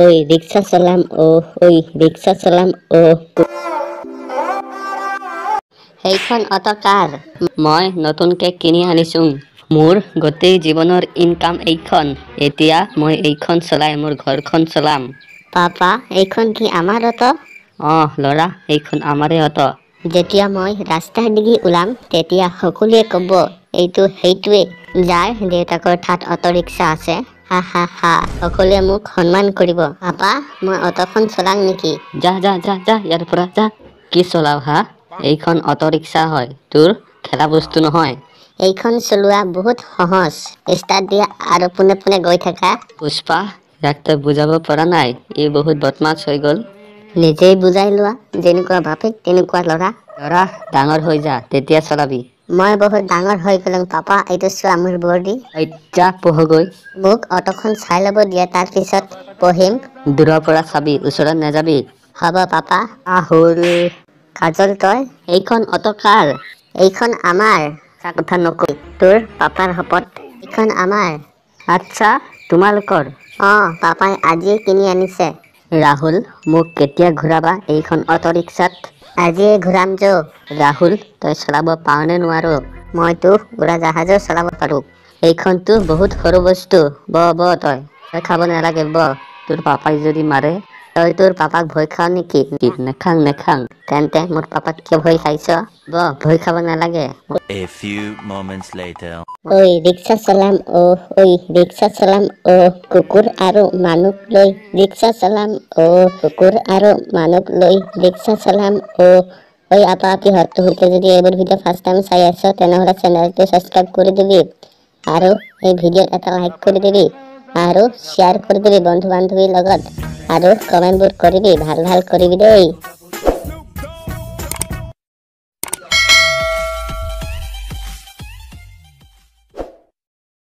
ওই ৰিক্সা চালাম ও ওই ৰিক্সা চালাম ও সেইখন অটো কাৰ মই নতুনকে কিনি আনিছো মোৰ গোটেই জীৱনৰ ইনকাম এইখন এতিয়া মই এইখন চলাই মোৰ ঘৰখন চলাম পাপা এইখন কি আমাৰ অটো লৰা এইখন আমাৰে অটো যেতিয়া মই ৰাস্তাৰ দিগি ওলাম তেতিয়া সকলোৱে ক'ব এইটো সেইটোৱে যাৰ দেউতাকৰ ঠাত অটো ৰিক্সা আছে হা হা হা সকলোৱে মোক সন্মান কৰিব পাপা মই অটোখন চলাং নেকি যা যা যা যা ইয়াৰ পৰা যা কি চলাও হা এইখন অটো ৰিক্সা হয় তোৰ খেলা বস্তু নহয় এইখন চলোৱা বহুত সহজ ষ্টাৰ্ট দিয়া আৰু পুনে পুনে গৈ থাকা পুষ্পা ইয়াক তই বুজাব পৰা নাই ই বহুত বদমাছ হৈ গ'ল নিজেই বুজাই লোৱা যেনেকুৱা বাপেক তেনেকুৱা ল'ৰা ডাঙৰ হৈ যা তেতিয়া চলাবি মই বহুত ডাঙৰ হৈ গ'লো পাপা এইটো চোৱা মোৰ বৰ্ডি যা পঢ়গৈ মোক অটোখন চাই ল'ব দিয়া তাৰ পিছত পঢ়িম দূৰৰ পৰা চাবি ওচৰত নাযাবি হ'ব পাপা আহুল কাজল তই এইখন অটো কাৰ এইখন আমাৰ কথা নকই তোৰ পাপাৰ শপত এইখন আমাৰ আচ্ছা তোমালোকৰ পাপাই আজিয়ে কিনি আনিছে ৰাহুল মোক কেতিয়া ঘূৰাবা এইখন অটো ৰিক্সাত আজিয়ে ঘূৰাম যো ৰাহুল তই চলাব পাৰ নে নোৱাৰো মইতো উৰাজাহাজো চলাব পাৰো এইখনতো বহুত সৰু বস্তু ব তই খাব নালাগে তোৰ পাপাই যদি মাৰে তই তোৰ পাপাক ভয় খাও নেকি নেখাং তেন্তে মোৰ পাপাক কিয় ভয় খাইছ ভয় খাব নালাগে A few moments later. ওই ৰিক্সা চালাম ওই ৰিক্সা চালাম কুকুৰ আৰু মানুহ লৈ ৰিক্সা চালাম কুকুৰ আৰু মানুহ লৈ ৰিক্সা চালাম ওই আপা আপি হতে যদি এইবোৰ ভিডিঅ' ফাৰ্ষ্ট টাইম চাই আছ তেনেহ'লে চেনেলটো সাবস্ক্ৰাইব কৰি দিবি আৰু এই ভিডিঅ'ত এটা লাইক কৰি দিবি আৰু শ্বেয়াৰ কৰি দিবি বন্ধু বান্ধৱীৰ লগত আৰু কমেণ্টবোৰ কৰিবি ভাল কৰিবি দেই